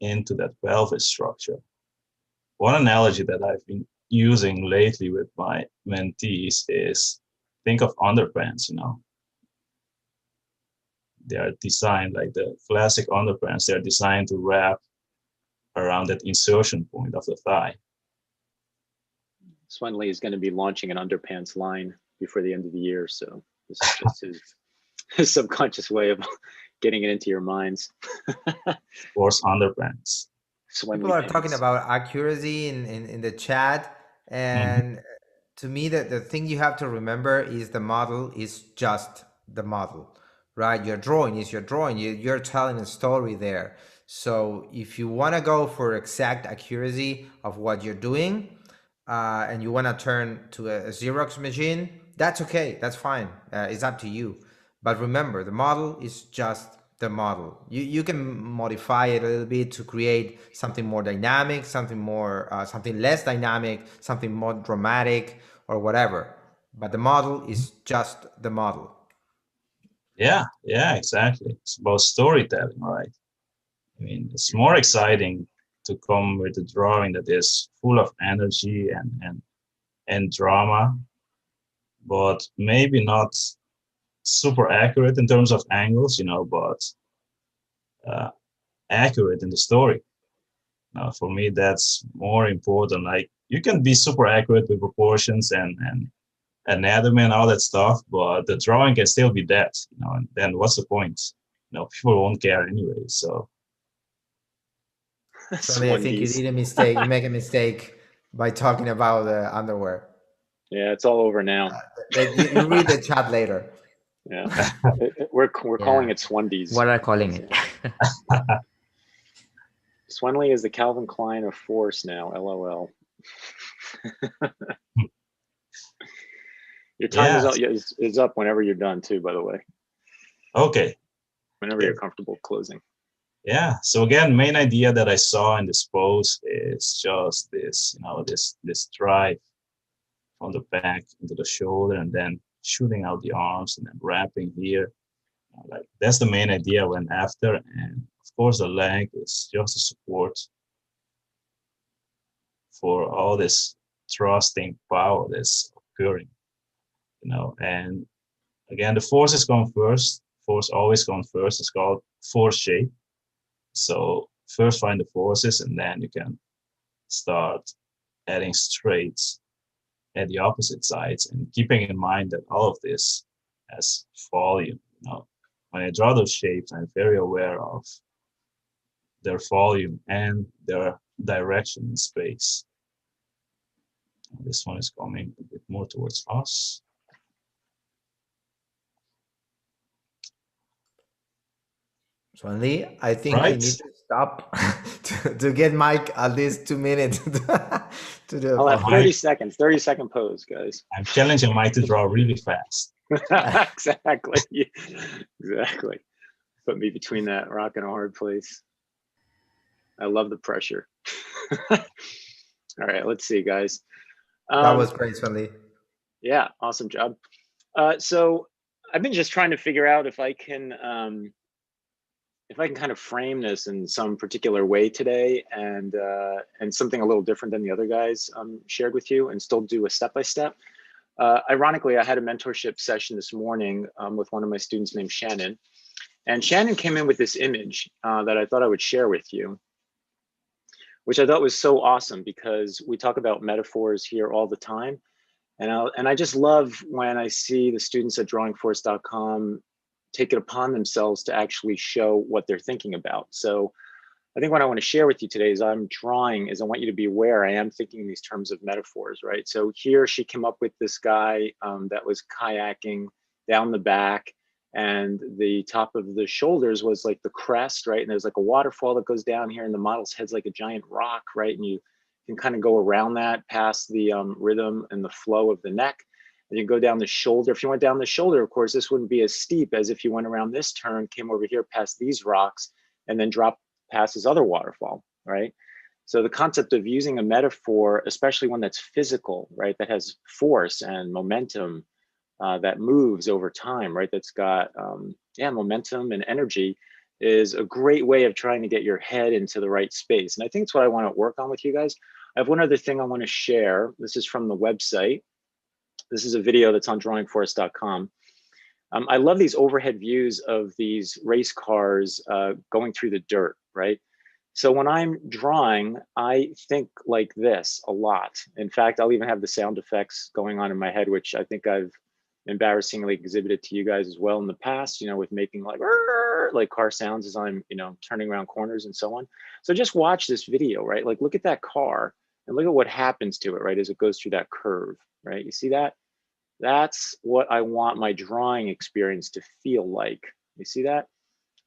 into that pelvis structure. One analogy that I've been using lately with my mentees is think of underpants, They are designed like the classic underpants, they're designed to wrap around that insertion point of the thigh. Swen Lee is going to be launching an underpants line before the end of the year. So this is just his subconscious way of getting it into your minds. Of course, underpants. People Swenley are talking paints. about accuracy in the chat, Mhm. and to me, the thing you have to remember is the model is just the model, right? Your drawing is your drawing. You're telling a story there. So if you want to go for exact accuracy of what you're doing, and you want to turn to a Xerox machine, that's okay. That's fine. It's up to you. But remember, the model is just the model. You can modify it a little bit to create something more dynamic, something less dynamic, something more dramatic, or whatever. But the model is just the model. Yeah, yeah, exactly. It's about storytelling, right? I mean, it's more exciting to come with a drawing that is full of energy and drama, but maybe not super accurate in terms of angles, but uh, accurate in the story. Now, for me, that's more important. Like you can be super accurate with proportions and anatomy and all that stuff, but the drawing can still be that, and then what's the point? People won't care anyway. So Certainly, I think you Swendies. did a mistake. You make a mistake by talking about underwear. Yeah, it's all over now. You read the chat later. Yeah, we're calling Yeah. it Swendies. What are calling it? Swenley is the Calvin Klein of force now. LOL. Your time yeah, is up whenever you're done too. By the way, okay. whenever you're comfortable closing. Yeah. So again, main idea that I saw in this pose is just this, this drive from the back into the shoulder and then shooting out the arms and then wrapping here. Like that's the main idea when after. And of course the leg is just a support for all this thrusting power that's occurring, and again the forces come first. Force always comes first. It's called force shape. So first find the forces and then you can start adding straights at the opposite sides and keeping in mind that all of this has volume. When I draw those shapes, I'm very aware of their volume and their direction in space. This one is coming a bit more towards us. Swanley, I think you Right? need to stop to get Mike at least 2 minutes to do a I'll have pose. 30 seconds. 30-second pose, guys. I'm challenging Mike to draw really fast. Exactly. Exactly. Put me between that rock and a hard place. I love the pressure. All right, let's see, guys. That was great, Swanley. Yeah, awesome job. So I've been just trying to figure out if I can kind of frame this in some particular way today, and something a little different than the other guys shared with you, and still do a step-by-step. Ironically, I had a mentorship session this morning with one of my students named Shannon, and Shannon came in with this image that I thought I would share with you, which I thought was so awesome because we talk about metaphors here all the time. And I just love when I see the students at drawingforce.com take it upon themselves to actually show what they're thinking about. So I think what I want to share with you today is I want you to be aware I am thinking in these terms of metaphors, right? So here she came up with this guy that was kayaking down the back, and the top of the shoulders was like the crest, right? And there's like a waterfall that goes down here, and the model's head's like a giant rock, right? And you can kind of go around that past the rhythm and the flow of the neck. And you go down the shoulder. If you went down the shoulder, of course, this wouldn't be as steep as if you went around this turn, came over here past these rocks, and then dropped past this other waterfall, right? So the concept of using a metaphor, especially one that's physical, right, that has force and momentum, that moves over time, right, that's got momentum and energy, is a great way of trying to get your head into the right space. And I think it's what I want to work on with you guys. I have one other thing I want to share. This is from the website. This is a video that's on drawingforce.com. I love these overhead views of these race cars going through the dirt, right? So when I'm drawing, I think like this a lot. In fact, I'll even have the sound effects going on in my head, which I think I've embarrassingly exhibited to you guys as well in the past, you know, with making like car sounds as I'm, you know, turning around corners and so on. So just watch this video, right? Like look at that car and look at what happens to it, right? As it goes through that curve, right? You see that? That's what I want my drawing experience to feel like. You see that?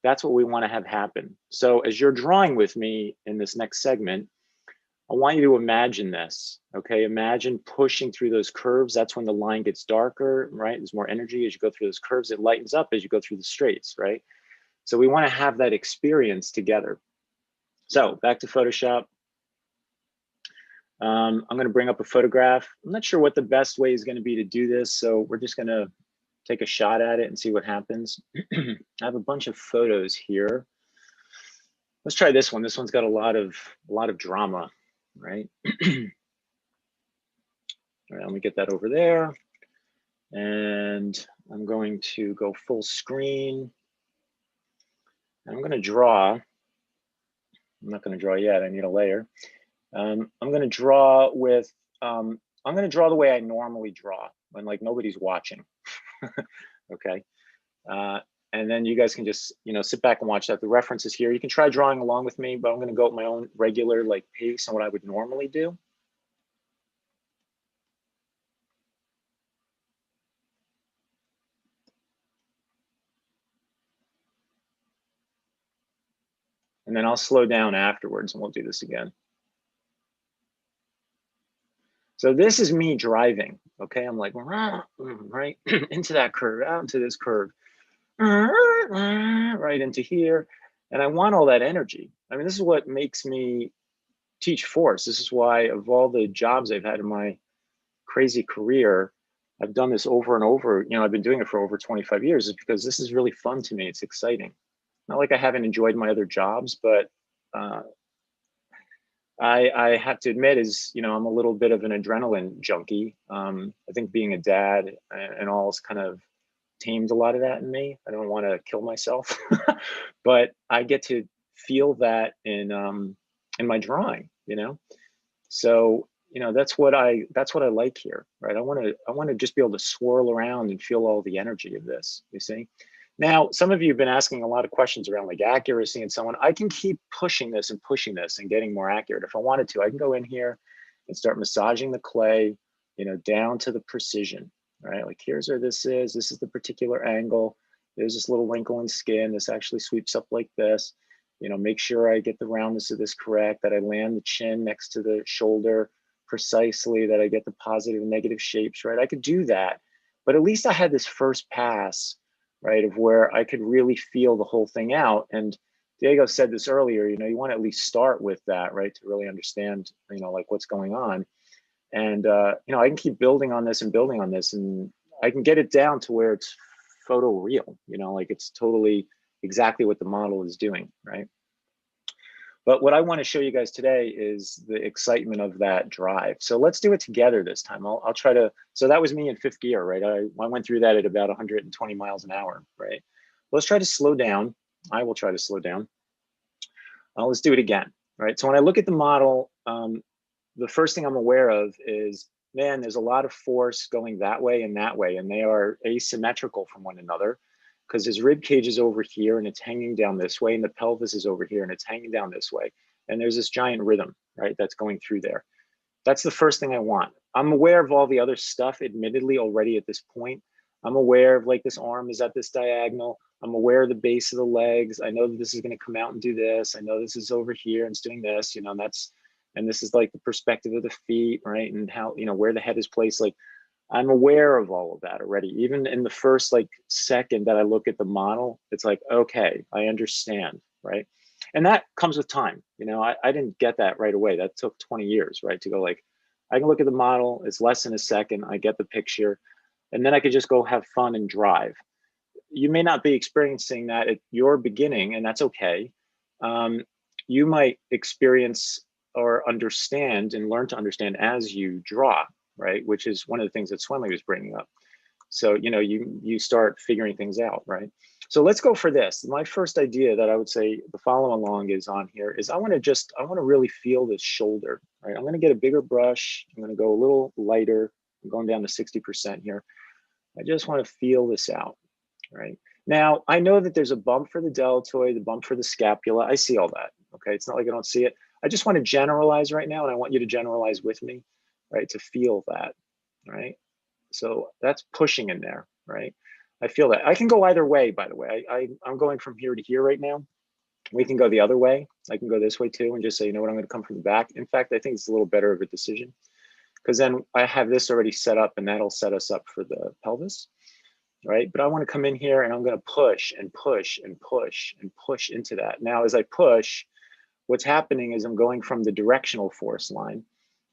That's what we want to have happen. So as you're drawing with me in this next segment, I want you to imagine this, okay? Imagine pushing through those curves. That's when the line gets darker, right? There's more energy as you go through those curves. It lightens up as you go through the straights, right? So we want to have that experience together. So back to Photoshop. I'm going to bring up a photograph. I'm not sure what the best way is going to be to do this, so we're just going to take a shot at it and see what happens. I have a bunch of photos here. Let's try this one. This one's got a lot of drama, right? All right, let me get that over there. And I'm going to go full screen. I'm going to draw. I'm not going to draw yet. I need a layer. I'm going to draw with, I'm going to draw the way I normally draw when like nobody's watching. Okay. And then you guys can just, you know, sit back and watch that. The reference is here. You can try drawing along with me, but I'm going to go at my own regular like pace and what I would normally do. And then I'll slow down afterwards and we'll do this again. So this is me driving, okay? I'm like, right into that curve, out into this curve, right into here. And I want all that energy. I mean, this is what makes me teach force. This is why of all the jobs I've had in my crazy career, I've done this over and over. You know, I've been doing it for over 25 years is because this is really fun to me. It's exciting. Not like I haven't enjoyed my other jobs, but I have to admit is, you know, I'm a little bit of an adrenaline junkie. I think being a dad and all has kind of tamed a lot of that in me. I don't want to kill myself, but I get to feel that in my drawing, you know? So, you know, that's what I like here, right? I want to just be able to swirl around and feel all the energy of this, you see? Now, some of you have been asking a lot of questions around like accuracy and so on. I can keep pushing this and getting more accurate. If I wanted to, I can go in here and start massaging the clay, you know, down to the precision, right? Like here's where this is the particular angle. There's this little wrinkle in skin. This actually sweeps up like this. You know, make sure I get the roundness of this correct, that I land the chin next to the shoulder precisely, that I get the positive and negative shapes, right? I could do that, but at least I had this first pass, right, of where I could really feel the whole thing out. And Diego said this earlier, you know, you want to at least start with that, right, to really understand, you know, like what's going on. And, you know, I can keep building on this, and I can get it down to where it's photo real, you know, like it's totally exactly what the model is doing, right? But what I want to show you guys today is the excitement of that drive. So let's do it together this time. I'll try to, so that was me in fifth gear, right? I went through that at about 120 miles an hour, right? Let's try to slow down. I will try to slow down. Let's do it again, right? So when I look at the model, the first thing I'm aware of is, man, there's a lot of force going that way, and they are asymmetrical from one another, because his rib cage is over here and it's hanging down this way, and the pelvis is over here and it's hanging down this way. And there's this giant rhythm, right, that's going through there. That's the first thing I want. I'm aware of all the other stuff, admittedly, already at this point. I'm aware of like this arm is at this diagonal. I'm aware of the base of the legs. I know that this is going to come out and do this. I know this is over here and it's doing this, you know, and this is like the perspective of the feet, right? And how, you know, where the head is placed. Like I'm aware of all of that already. Even in the first like second that I look at the model, it's like, okay, I understand, right? And that comes with time. You know, I didn't get that right away. That took 20 years, right? To go like, I can look at the model, it's less than a second, I get the picture, and then I could just go have fun and drive. You may not be experiencing that at your beginning, and that's okay. You might experience or understand and learn to understand as you draw, right? Which is one of the things that Swenley was bringing up. So, you know, you start figuring things out, right? So let's go for this. My first idea that I would say the follow along is on here is I want to really feel this shoulder, right? I'm going to get a bigger brush. I'm going to go a little lighter. I'm going down to 60% here. I just want to feel this out, right? Now, I know that there's a bump for the deltoid, the bump for the scapula. I see all that, okay? It's not like I don't see it. I just want to generalize right now, and I want you to generalize with me, right? To feel that, right? So that's pushing in there, right? I feel that. I can go either way, by the way. I'm going from here to here right now. We can go the other way. I can go this way too and just say, you know what, I'm going to come from the back. In fact, I think it's a little better of a decision because then I have this already set up and that'll set us up for the pelvis, right? But I want to come in here and I'm going to push and push and push and push into that. Now, as I push, what's happening is I'm going from the directional force line,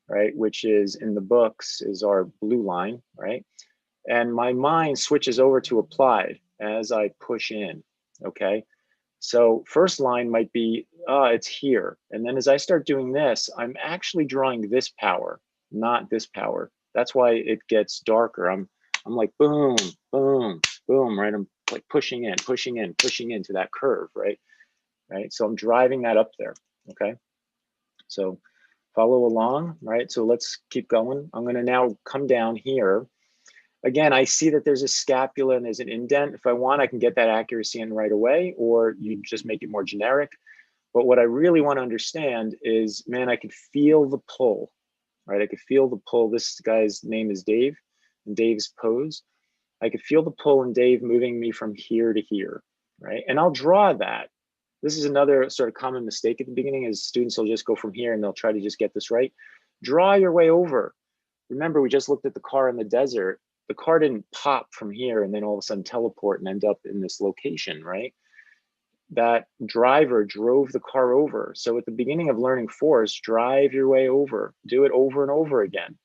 right? Which is in the books is our blue line, right? And my mind switches over to applied as I push in, okay? So first line might be, it's here. And then as I start doing this, I'm actually drawing this power, not this power. That's why it gets darker. I'm like, boom, boom, boom, right? I'm like pushing in, pushing in, pushing into that curve, right? Right. So I'm driving that up there, okay? So follow along, right? So let's keep going. I'm gonna now come down here. Again, I see that there's a scapula and there's an indent. If I want, I can get that accuracy in right away, or you just make it more generic. But what I really want to understand is, man, I could feel the pull, right? I could feel the pull. This guy's name is Dave, and Dave's pose. I could feel the pull in Dave moving me from here to here, right? And I'll draw that. This is another sort of common mistake at the beginning is students will just go from here and they'll try to just get this right. Draw your way over. Remember, we just looked at the car in the desert. The car didn't pop from here and then all of a sudden teleport and end up in this location, right? That driver drove the car over. So at the beginning of learning force, drive your way over, do it over and over again.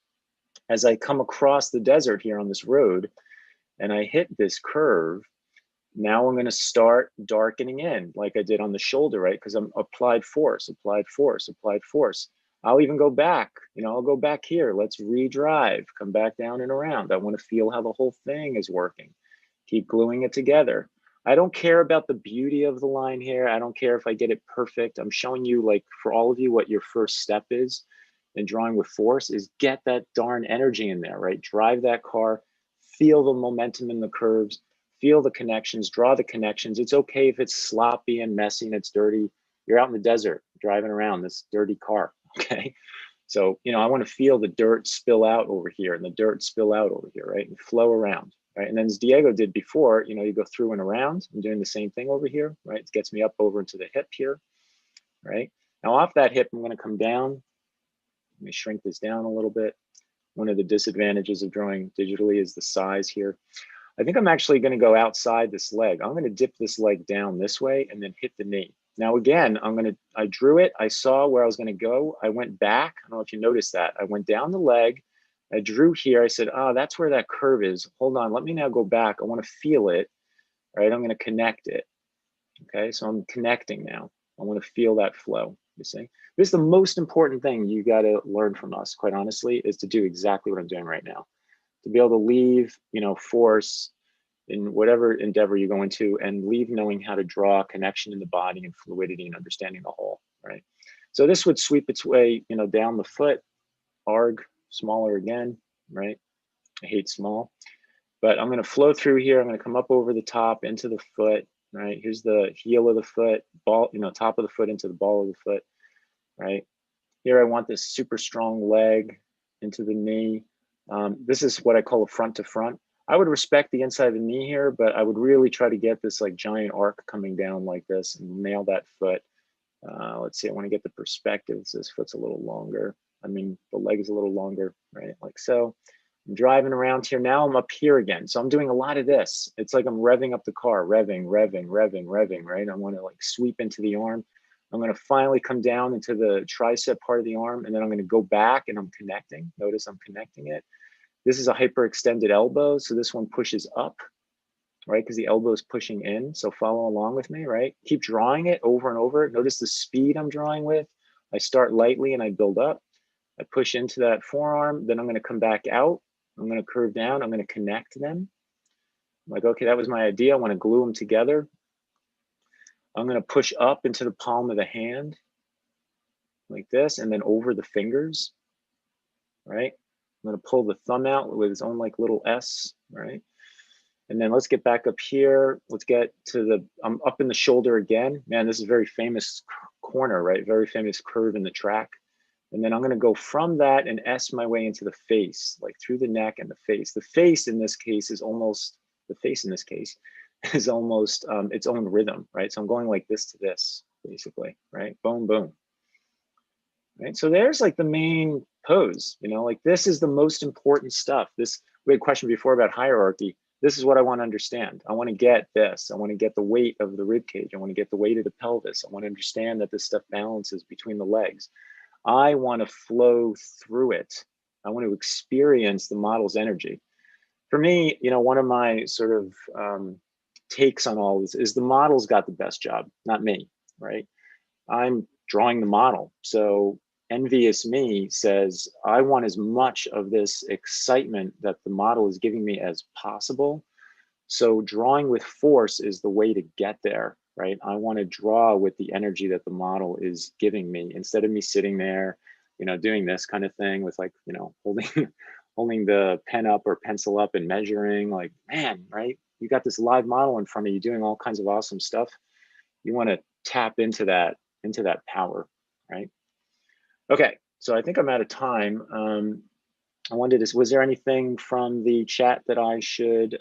As I come across the desert here on this road and I hit this curve, now I'm going to start darkening in like I did on the shoulder, right? Because I'm applied force, applied force, applied force. I'll even go back, I'll go back here. Let's redrive, come back down and around. I want to feel how the whole thing is working. Keep gluing it together. I don't care about the beauty of the line here. I don't care if I get it perfect. I'm showing you, like, for all of you, what your first step is in drawing with force is get that darn energy in there, right? Drive that car, feel the momentum in the curves, feel the connections, draw the connections. It's okay if it's sloppy and messy and it's dirty. You're out in the desert driving around this dirty car, okay? So, I want to feel the dirt spill out over here and the dirt spill out over here, right? And flow around, right? And then as Diego did before, you go through and around. I'm doing the same thing over here, right? It gets me up over into the hip here, right? Now off that hip, I'm going to come down. Let me shrink this down a little bit. One of the disadvantages of drawing digitally is the size here. I think I'm actually going to go outside this leg. I'm going to dip this leg down this way and then hit the knee. Now, again, I drew it. I saw where I was going to go. I went back. I don't know if you noticed that. I went down the leg. I drew here. I said, that's where that curve is. Hold on. Let me now go back. I want to feel it. All right. I'm going to connect it. Okay. So I'm connecting now. I want to feel that flow. You see, this is the most important thing you got to learn from us, quite honestly, is to do exactly what I'm doing right now. To be able to leave, force in whatever endeavor you go into and leave knowing how to draw a connection in the body and fluidity and understanding the whole, right? So this would sweep its way, down the foot, arg, smaller again, right? I hate small, but I'm going to flow through here. I'm going to come up over the top into the foot, right? Here's the heel of the foot, ball, top of the foot into the ball of the foot, right? Here I want this super strong leg into the knee. This is what I call a front to front. I would respect the inside of the knee here, but I would really try to get this like giant arc coming down like this and nail that foot. Let's see, I want to get the perspective. So this foot's a little longer. The leg is a little longer, right? Like so. I'm driving around here. Now I'm up here again. So I'm doing a lot of this. It's like I'm revving up the car, revving, revving, revving, revving, right? I want to like sweep into the arm. I'm going to finally come down into the tricep part of the arm, and then I'm going to go back and I'm connecting. Notice I'm connecting it. This is a hyperextended elbow. So this one pushes up, right? Because the elbow is pushing in. So follow along with me, right? Keep drawing it over and over. Notice the speed I'm drawing with. I start lightly and I build up. I push into that forearm. Then I'm going to come back out. I'm going to curve down. I'm going to connect them. I'm like, okay, that was my idea. I want to glue them together. I'm going to push up into the palm of the hand like this, and then over the fingers, right? I'm going to pull the thumb out with its own like little S, right? And then let's get back up here. Let's get to the, I'm up in the shoulder again. Man, this is a very famous corner, right? Very famous curve in the track. And then I'm gonna go from that and S my way into the face, like through the neck and the face. The face in this case is almost, the face in this case is almost its own rhythm, right? So I'm going like this to this, basically, right? Boom, boom. Right, so there's like the main pose, you know, like this is the most important stuff. This, we had a question before about hierarchy. This is what I want to understand. I want to get this. I want to get the weight of the rib cage. I want to get the weight of the pelvis. I want to understand that this stuff balances between the legs. I want to flow through it. I want to experience the model's energy. For me, you know, one of my sort of takes on all this is the model's got the best job, not me, right? I'm drawing the model. So envious me says, I want as much of this excitement that the model is giving me as possible. So drawing with force is the way to get there, right? I want to draw with the energy that the model is giving me instead of me sitting there, you know, doing this kind of thing with like, you know, holding holding the pen up or pencil up and measuring, like, man, right? You got this live model in front of you doing all kinds of awesome stuff. You want to tap into that power, right? Okay, so I think I'm out of time. I wanted to, was there anything from the chat that I should,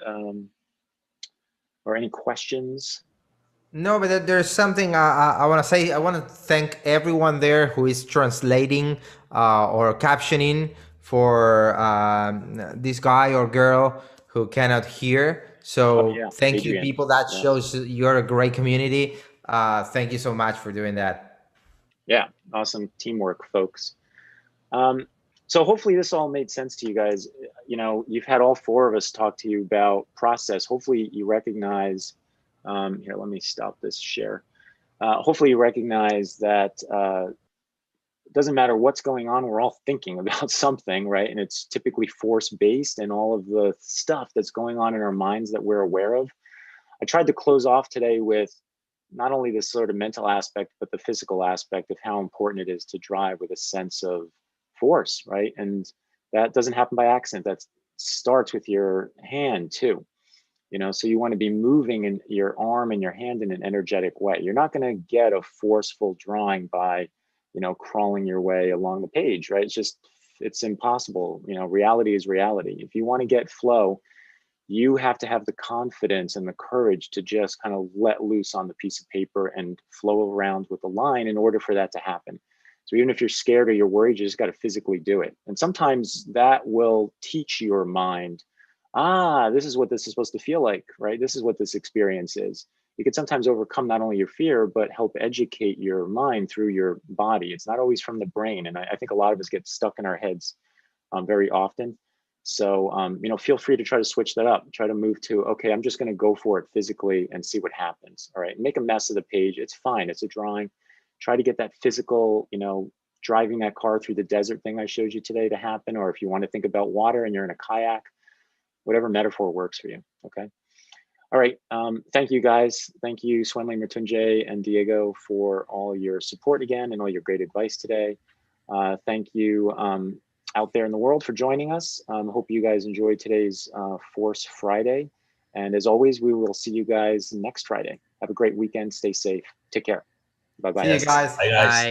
or any questions? No, but there's something I want to say. I want to thank everyone there who is translating or captioning for this guy or girl who cannot hear. So Oh, yeah, thank you, Adrian. people. That Yeah. shows you're a great community. Thank you so much for doing that. Yeah, awesome teamwork, folks. So hopefully this all made sense to you guys. You know, you've had all four of us talk to you about process. Hopefully you recognize, here, let me stop this share. Hopefully you recognize that it doesn't matter what's going on, we're all thinking about something, right? And it's typically force-based and all of the stuff that's going on in our minds that we're aware of. I tried to close off today with not only this sort of mental aspect, but the physical aspect of how important it is to drive with a sense of force, right? And that doesn't happen by accident. That starts with your hand too. You know, so you want to be moving in your arm and your hand in an energetic way. You're not going to get a forceful drawing by, you know, crawling your way along the page, right? It's just, it's impossible. You know, reality is reality. If you want to get flow, you have to have the confidence and the courage to just kind of let loose on the piece of paper and flow around with the line in order for that to happen. So even if you're scared or you're worried, you just got to physically do it. And sometimes that will teach your mind, this is what this is supposed to feel like, right? This is what this experience is. You can sometimes overcome not only your fear, but help educate your mind through your body. It's not always from the brain. And I think a lot of us get stuck in our heads very often. So, you know, feel free to try to switch that up. Try to move to, okay, I'm just going to go for it physically and see what happens. All right, make a mess of the page. It's fine. It's a drawing. Try to get that physical, you know, driving that car through the desert thing I showed you today to happen. Or if you want to think about water and you're in a kayak, whatever metaphor works for you. Okay. All right. Thank you, guys. Thank you, Swenley, Mertunje, and Diego, for all your support again and all your great advice today. Thank you out there in the world for joining us. Hope you guys enjoyed today's Force Friday. And as always, we will see you guys next Friday. Have a great weekend. Stay safe. Take care. Bye-bye. See you guys. Bye, guys. Bye.